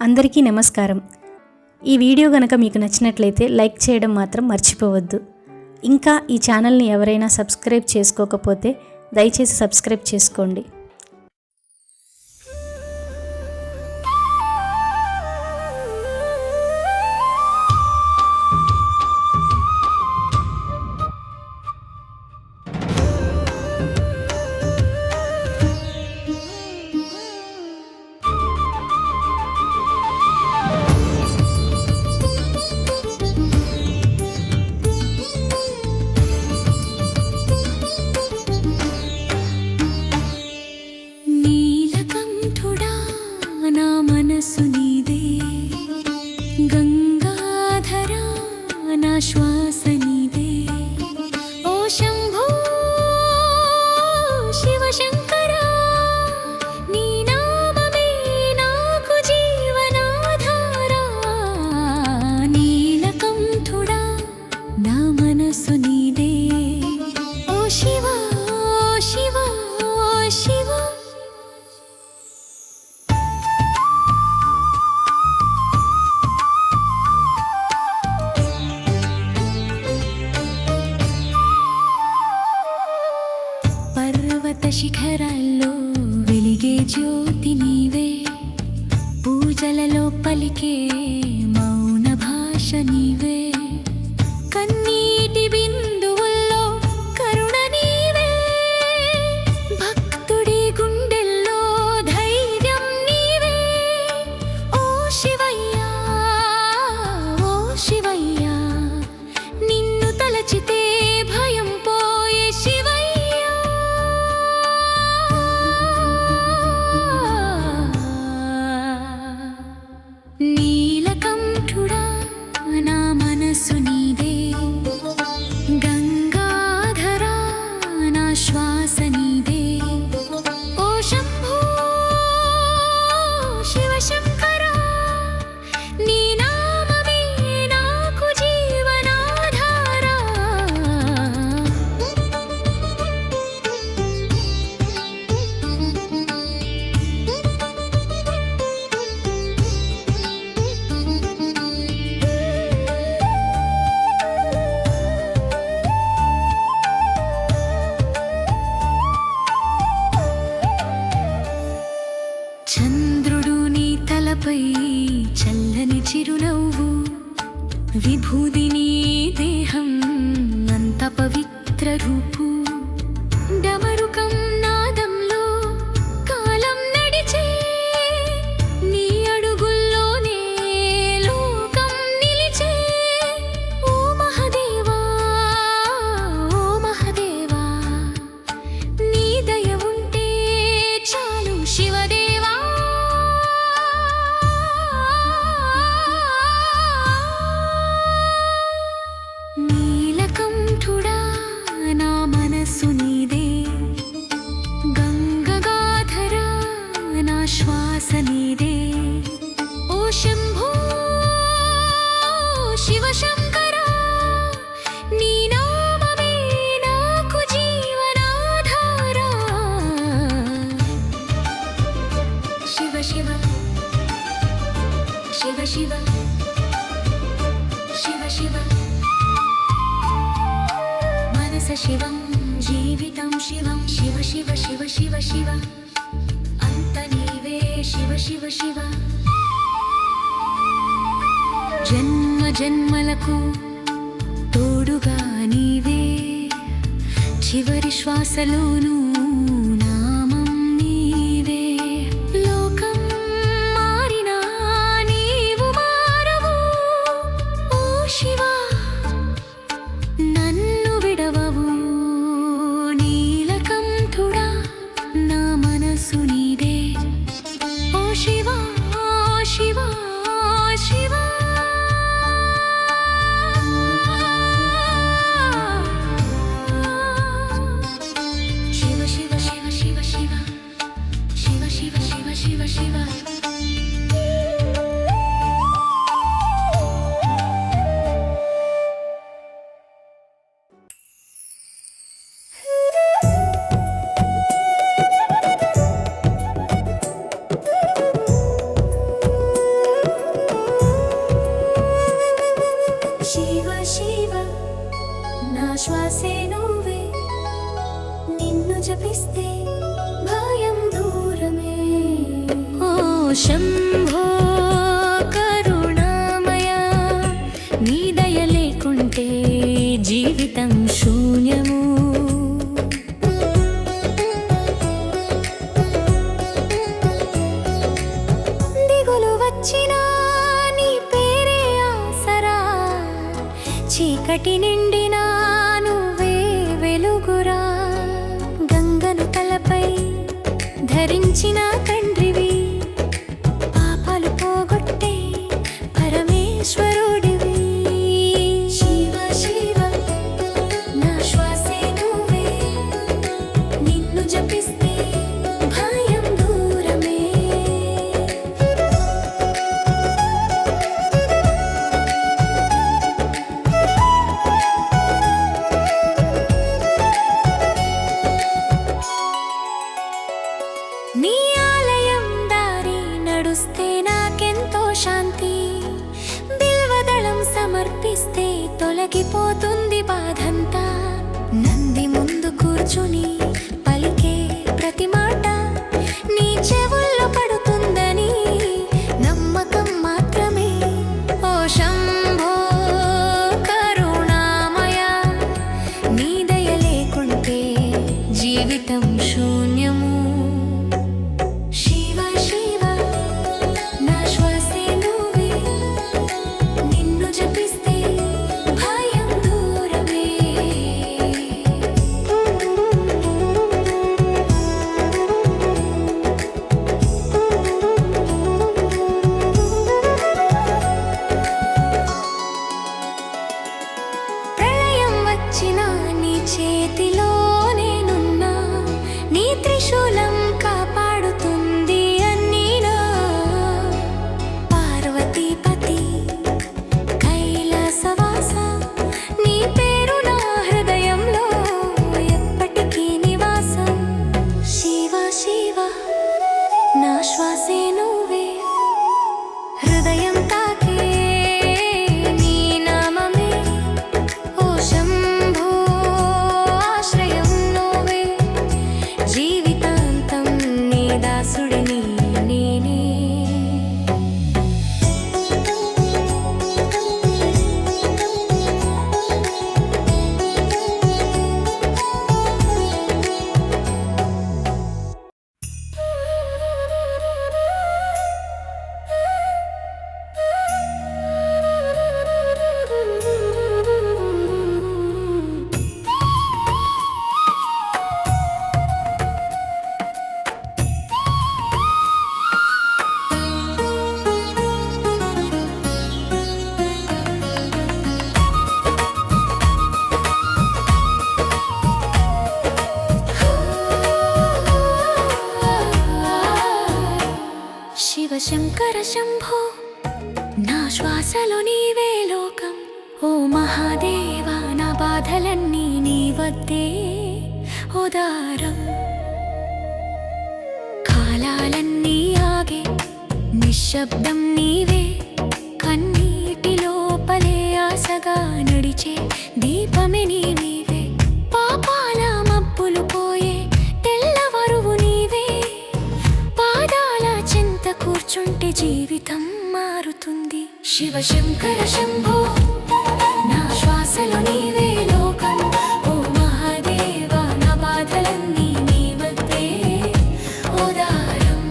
అందరికీ నమస్కారం. ఈ వీడియో గనక మీకు నచ్చినట్లయితే లైక్ చేయడం మాత్రం మర్చిపోవద్దు. ఇంకా ఈ ఛానల్ని ఎవరైనా సబ్స్క్రైబ్ చేసుకోకపోతే దయచేసి సబ్స్క్రైబ్ చేసుకోండి. श्वास नीदे ओ शंभो शिव शंकरा नी नाममे नाकु जीवनाधारा नीलकंठुडा ना मनसु नीदे ओ शिव शिव शिव శిఖరాల్లో వెలిగే జ్యోతి నీవే, పూజలలో పలికే మౌన భాష నీవే, కన్నీటి బిందువుల్లో కరుణ నీవే, భక్తుడి గుండెల్లో ధైర్యం నీవే. ఓ శివయ్యా ఓ శివయ్యా నిన్ను తలచితే భయం పోయే శివయ్యా. నీలకంఠుడా నా మనసు నీదే, గంగాధరా నా శ్వాస నీదే, ఓ శంభో శివ శంకరా నీ నామమే నాకు జీవనాధారా. చంద్రుడు నీ తలపై చల్లని చిరునవ్వు, విభూది నీ దేహం అంత పవిత్ర రూపు, డమరుకం నాదంలో కాలం నడిచే, నీ అడుగుల్లోనే లోకం నిలిచే. ఓ మహదేవా ఓ మహదేవా నీ దయ ఉంటే చాలు శివదేవా. నీలకంఠుడా నా మనసు నీదే, గంగాధరా నా శ్వాస నీదే, ఓ శంభో శివ శంకరా నీ నామమే నాకు జీవనాధారా. శివ శివ శివ శివ శివ శివ మనస శివం జీవితం శివం శివ శివ శివ శివ శివ అంత నీవే శివ శివ శివ. జన్మ జన్మలకు తోడుగా నీవే, చివరి శ్వాసలోనూ నామం నీవే. లోకం మారినా నీవు మారవు, ఓ శివా నన్ను విడవవు. నీలకంఠుడా నా మనసు నీదే, ఓ శివా శివా శివా. శివ శివ జపిస్తే భయం దూరమే. ఓ శంభో కరుణామయ, నీ దయ లేకుంటే జీవితం శూన్యము. దిగులు వచ్చినా నీ పేరే ఆసరా, చీకటి నిండినా నువ్వే వెలుగురా. గంగను తలపై ధరించిన తండ్రివి, పాపాలు పోగొట్టే పరమేశ్వరుడివి. శివ శివ నా శ్వాసే నువ్వే, నిన్ను జపిస్తే భయం దూరమే. నీ ఆలయం దారి నడుస్తే నాకెంతో శాంతి, బిల్వదళం సమర్పిస్తే తొలగిపోతుంది బాధంతా. నంది ముందు కూర్చుని పలికే ప్రతి మాట నీ చెవుల్లో పడుతుందని నమ్మకం మాత్రమే. ఓ శంభో కరుణామయ, నీ దయ లేకుంటే జీవితం శూన్యము. శివ శివ నా శ్వాసే నువ్వే, నిన్ను జపిస్తే భయం దూరమే. ప్రళయం వచ్చినా నీ చేతిలో నేనున్నా, నీ త్రిశూలం కాపాడుతుంది అన్నీనా. పార్వతీపతి కైలాసవాస, నీ పేరు నా హృదయంలో ఎప్పటికీ నివాసం. శివ శివ నా శ్వాసే నువ్వే, హృదయం తాకే నీ నామమే. ఓ శంభో ఆశ్రయం నువ్వే, జీవితాంతం నీ దాసుడిని నేనే. శివ శంకర శంభో నా శ్వాసలో నీవే లోకం. ఓ మహాదేవ నా బాధలన్నీ నీ వద్దే ఉదారం. కాలాలన్నీ ఆగే నిశ్శబ్దం నీవే, కన్నీటి లోపలే ఆశగా నడిచే దీపమే నీవే. పాపాల మబ్బులు పోయే తెల్లవరువు నీవే, పాదాల చింత కూర్చుంటే జీవితం మారుతుంది. శివ శంకర శంభో నా శ్వాసలో నీవే లోకం. ఓ మహాదేవ నా బాధలన్నీ నీ వద్దే ఉదారం.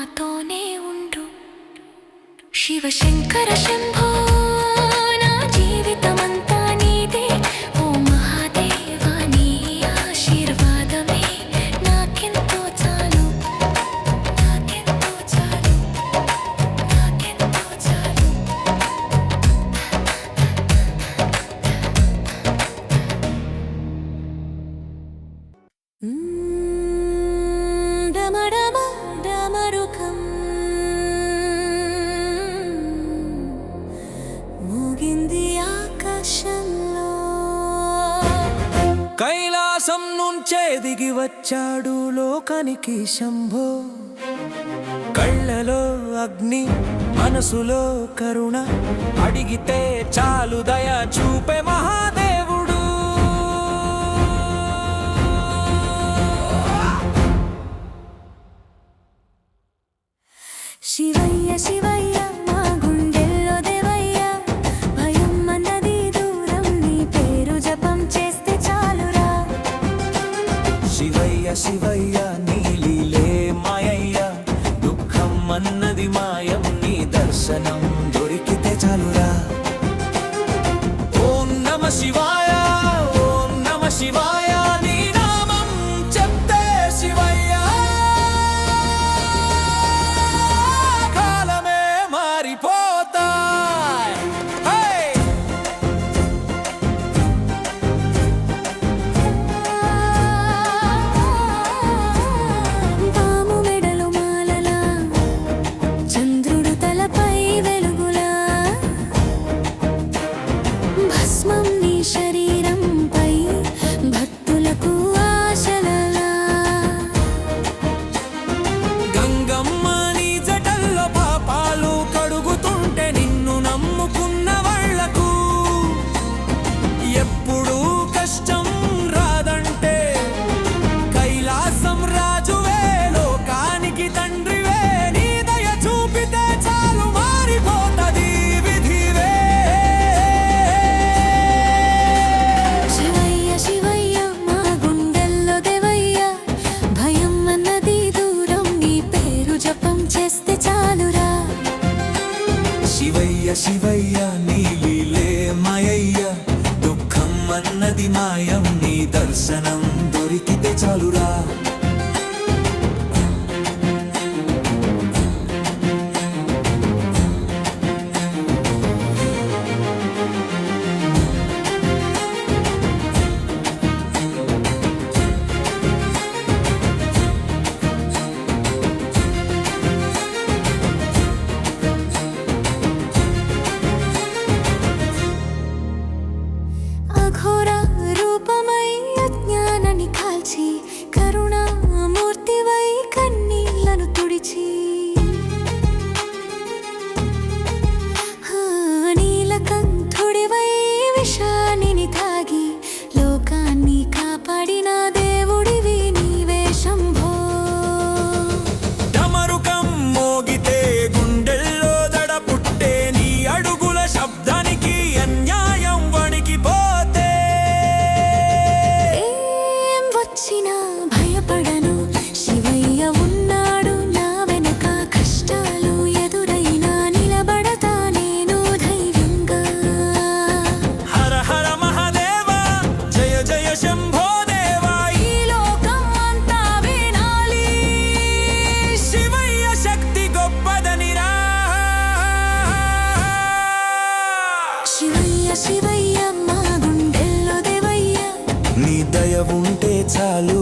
నాతోనే ఉండు. శివశంకర శంభో నా జీవితమంతా నీదే. ఓ మహాదేవా నీ ఆశీర్వాదమే నాకెంతో చాలు, నాకెంతో చాలు, నాకెంతో చాలు. డమడమ డమరుకం మోగింది ఆకాశంలో. కైలాసం నుంచే దిగి వచ్చాడు లోకానికి శంభో. కళ్ళలో అగ్ని మనసులో కరుణ, అడిగితే చాలు దయ చూపే మహాదేవుడు. శివయ్య శివయ్య మా గుండెల్లో దేవయ్య, భయం అన్నది దూరం నీ పేరు జపం చేస్తే చాలురా. శివయ్య శివయ్య నీ లీలే మాయయ్య, దుఃఖం అన్నది మాయం నీ దర్శనం దొరికితే చాలురా. ఓం నమ శివాయ, ఓం నమ శివాయ నీ నామం చెప్తే శివయ్య కాలమే మారిపోతాయ్. హే! పాము మెడలో మాలలా, చంద్రుడు తలపై వెలుగులా, భస్మం నీ శరీరంపై భక్తులకు ఆశలలా. గంగమ్మ నీ జటల్లో పాపాలు కడుగుతుంటే నిన్ను నమ్ముకున్న వాళ్లకు ఎప్పుడు కష్టం రాదంటే కైలాసం రాజువే, లోకానికి తండ్రివే, నీ దయ చూపితే చాలు మారిపోతది విధివే. శివయ్య శివయ్య మా గుండెల్లో దేవయ్య, భయం అన్నది దూరం నీ పేరు జపం చేస్తే చాలురా. శివయ్య శివయ్య నీ లీలే మాయయ్య, దుఃఖం అన్నది మాయం నీ దర్శనం దొరికితే చాలురా. అఘోర రూపమై అజ్ఞానాన్ని కాల్చి, కరుణామూర్తివై కన్నీళ్లను తుడిచి, నీలకంఠుడివై విషానిని తాగి లోకాన్ని కాపాడిన దేవుడివి నీవే శంభో. డమరుకం మోగితే గుండెల్లో దడ పుట్టే, నీ అడుగుల శబ్దానికి అన్యాయం వణికిపోతే ఏం వచ్చినా భయపడను, శివయ్య ఉన్నాడు నా వెనక. కష్టాలు ఎదురైనా నిలబడతా నేను ధైర్యంగా. హర హర మహాదేవ, జయ జయ శంభో దేవా, ఈ లోకం అంతా వినాలి శివయ్య శక్తి గొప్పదనిరా. శివయ్య శివయ్య మా గుండెల్లో దేవయ్య, నీ దయ ఉంటే చాలు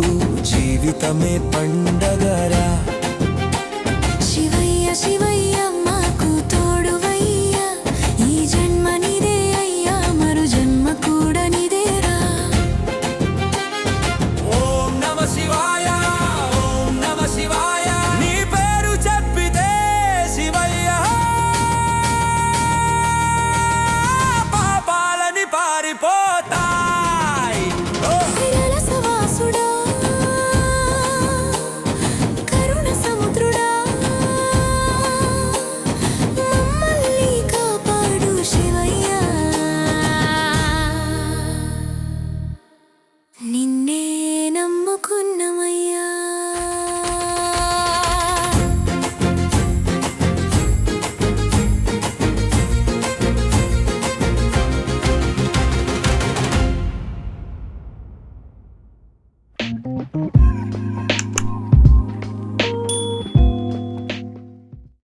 జీవితమే పండగరా. శివయ్య శివయ్య మాకు తోడువయ్య, ఈ జన్మ నీదే అయ్యా, మరు జన్మ కూడా నీదేరా. ఓం నమ శివాయ, ఓం నమ శివాయ నీ పేరు చెప్పితే శివయ్య పాపాలని పారిపోతాయి. ఓ! విరల సవాసుడా,